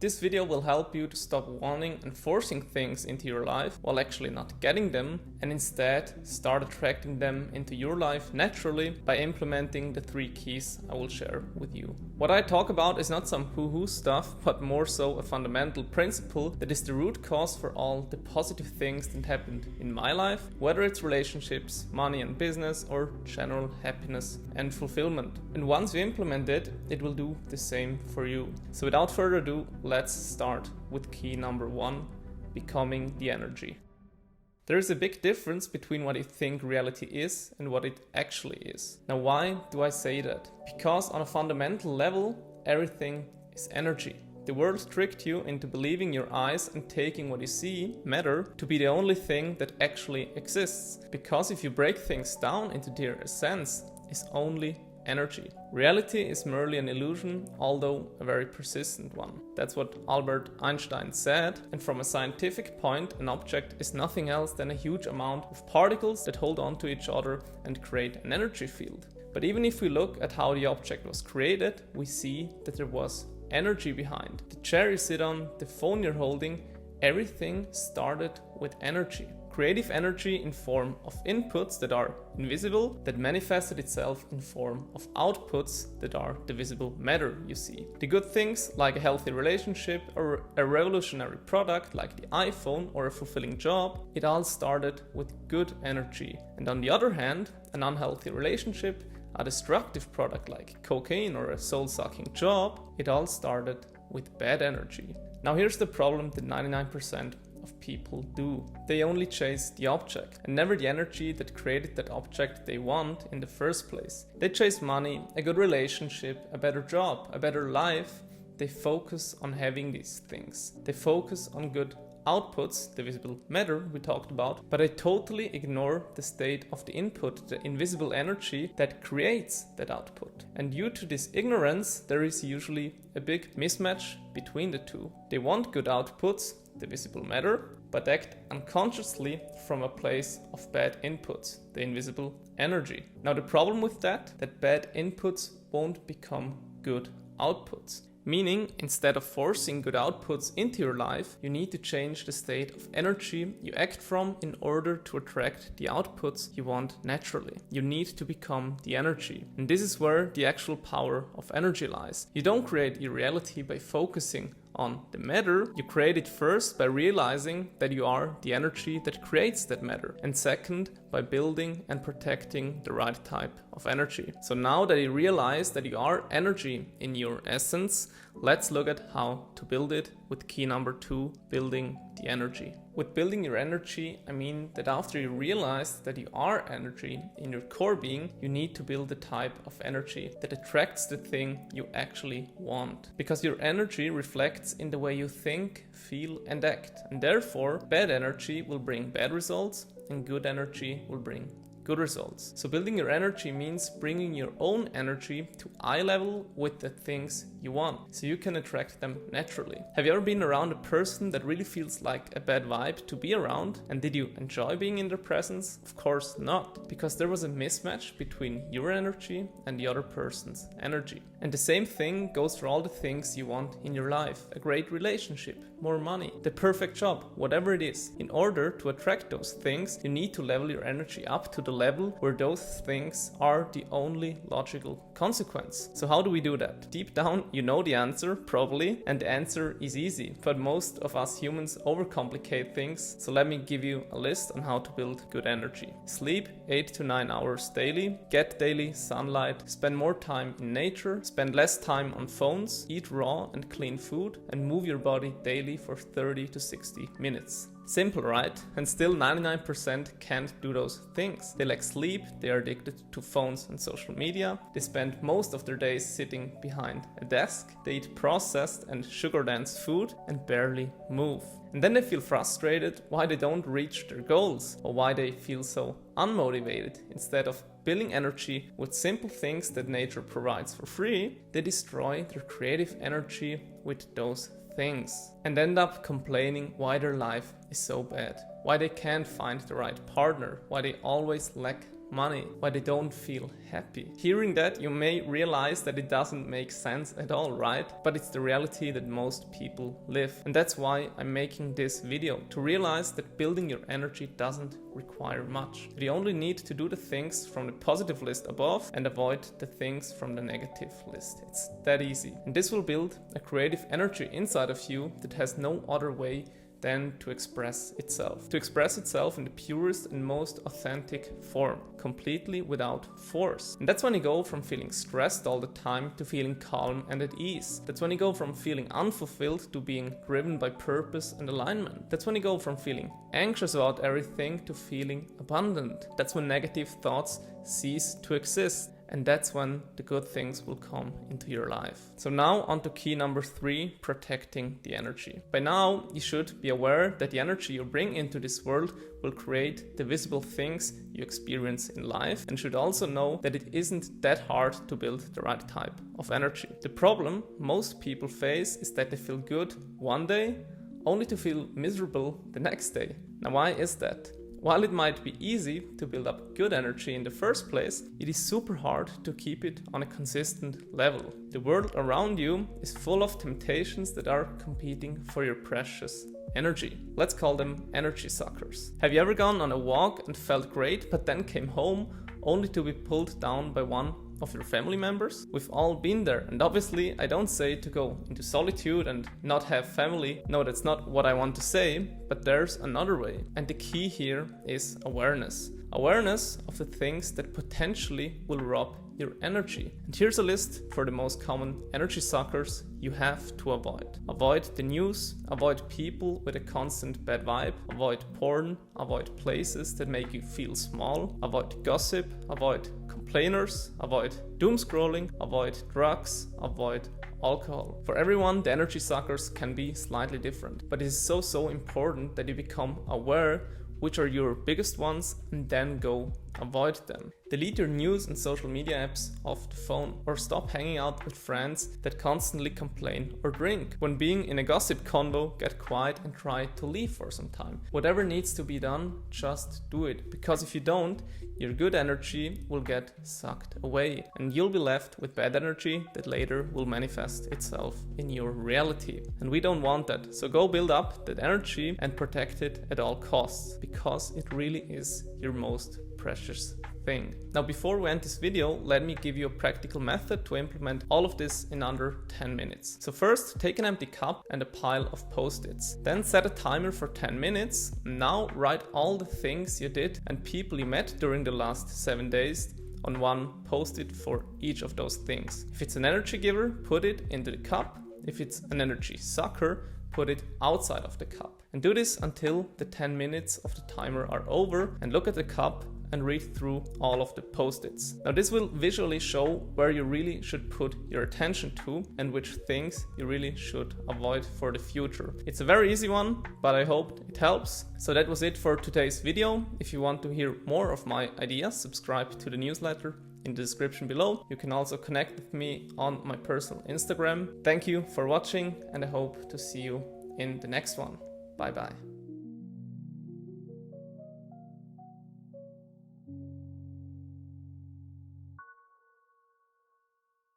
This video will help you to stop wanting and forcing things into your life while actually not getting them, and instead start attracting them into your life naturally by implementing the 3 keys I will share with you. What I talk about is not some hoo-hoo stuff, but more so a fundamental principle that is the root cause for all the positive things that happened in my life, whether it's relationships, money and business, or general happiness and fulfillment. And once you implement it, it will do the same for you. So without further ado, let's start with key number 1, becoming the energy. There is a big difference between what you think reality is and what it actually is. Now, why do I say that? Because on a fundamental level, everything is energy. The world tricked you into believing your eyes and taking what you see, matter, to be the only thing that actually exists. Because if you break things down into their essence, it's only energy. Reality is merely an illusion, although a very persistent one. That's what Albert Einstein said, and from a scientific point, an object is nothing else than a huge amount of particles that hold on to each other and create an energy field. But even if we look at how the object was created, we see that there was energy behind. The chair you sit on, the phone you're holding, everything started with energy. Creative energy in form of inputs that are invisible, that manifested itself in form of outputs that are the visible matter you see. The good things like a healthy relationship or a revolutionary product like the iPhone or a fulfilling job, it all started with good energy. And on the other hand, an unhealthy relationship, a destructive product like cocaine or a soul-sucking job, it all started with bad energy. Now here's the problem that 99% of people do. They only chase the object and never the energy that created that object they want in the first place. They chase money, a good relationship, a better job, a better life. They focus on having these things. They focus on good outputs, the visible matter we talked about, but they totally ignore the state of the input, the invisible energy that creates that output. And due to this ignorance, there is usually a big mismatch between the two. They want good outputs, the visible matter, but act unconsciously from a place of bad inputs, the invisible energy. Now the problem with that bad inputs won't become good outputs. Meaning, instead of forcing good outputs into your life, you need to change the state of energy you act from in order to attract the outputs you want naturally. You need to become the energy. And this is where the actual power of energy lies. You don't create your reality by focusing on the matter. You create it first by realizing that you are the energy that creates that matter, and second by building and protecting the right type of energy. So now that you realize that you are energy in your essence, let's look at how to build it with key number 2, building the energy. With building your energy, I mean that after you realize that you are energy in your core being, you need to build a type of energy that attracts the thing you actually want. Because your energy reflects in the way you think, feel and act. And therefore, bad energy will bring bad results and good energy will bring good results. So building your energy means bringing your own energy to eye level with the things you want, so you can attract them naturally. Have you ever been around a person that really feels like a bad vibe to be around? And did you enjoy being in their presence? Of course not, because there was a mismatch between your energy and the other person's energy. And the same thing goes for all the things you want in your life. A great relationship, more money, the perfect job, whatever it is. In order to attract those things, you need to level your energy up to the level where those things are the only logical consequence. So how do we do that? Deep down, you know the answer, probably, and the answer is easy. But most of us humans overcomplicate things, so let me give you a list on how to build good energy. Sleep 8 to 9 hours daily, get daily sunlight, spend more time in nature, spend less time on phones, eat raw and clean food, and move your body daily for 30 to 60 minutes. Simple, right? And still 99% can't do those things. They lack sleep, they are addicted to phones and social media, they spend most of their days sitting behind a desk, they eat processed and sugar-dense food and barely move. And then they feel frustrated why they don't reach their goals or why they feel so unmotivated. Instead of building energy with simple things that nature provides for free, they destroy their creative energy with those things and end up complaining why their life is so bad, why they can't find the right partner, why they always lack money, why they don't feel happy. Hearing that, you may realize that it doesn't make sense at all, right? But it's the reality that most people live. And that's why I'm making this video, to realize that building your energy doesn't require much. You only need to do the things from the positive list above and avoid the things from the negative list. It's that easy. And this will build a creative energy inside of you that has no other way than to express itself. To express itself in the purest and most authentic form, completely without force. And that's when you go from feeling stressed all the time to feeling calm and at ease. That's when you go from feeling unfulfilled to being driven by purpose and alignment. That's when you go from feeling anxious about everything to feeling abundant. That's when negative thoughts cease to exist. And that's when the good things will come into your life. So now on to key number 3, protecting the energy. By now, you should be aware that the energy you bring into this world will create the visible things you experience in life, and should also know that it isn't that hard to build the right type of energy. The problem most people face is that they feel good one day, only to feel miserable the next day. Now, why is that? While it might be easy to build up good energy in the first place, it is super hard to keep it on a consistent level. The world around you is full of temptations that are competing for your precious energy. Let's call them energy suckers. Have you ever gone on a walk and felt great, but then came home only to be pulled down by one of your family members? We've all been there, and obviously I don't say to go into solitude and not have family. No, that's not what I want to say, but there's another way. And the key here is awareness. Awareness of the things that potentially will rob your energy. And here's a list for the most common energy suckers you have to avoid. Avoid the news, avoid people with a constant bad vibe, avoid porn, avoid places that make you feel small, avoid gossip, avoid complainers, avoid doom scrolling, avoid drugs, avoid alcohol. For everyone, the energy suckers can be slightly different, but it is so important that you become aware which are your biggest ones and then go avoid them. Delete your news and social media apps off the phone, or stop hanging out with friends that constantly complain or drink. When being in a gossip convo, get quiet and try to leave for some time. Whatever needs to be done, just do it, because if you don't, your good energy will get sucked away and you'll be left with bad energy that later will manifest itself in your reality. And we don't want that. So go build up that energy and protect it at all costs, because it really is your most precious thing. Now, before we end this video, let me give you a practical method to implement all of this in under 10 minutes. So first, take an empty cup and a pile of post-its. Then set a timer for 10 minutes. Now write all the things you did and people you met during the last 7 days on one post-it for each of those things. If it's an energy giver, put it into the cup. If it's an energy sucker, put it outside of the cup. And do this until the 10 minutes of the timer are over, and look at the cup and read through all of the post-its. Now this will visually show where you really should put your attention to and which things you really should avoid for the future. It's a very easy one, but I hope it helps. So that was it for today's video. If you want to hear more of my ideas, subscribe to the newsletter in the description below. You can also connect with me on my personal Instagram. Thank you for watching, and I hope to see you in the next one. Bye bye.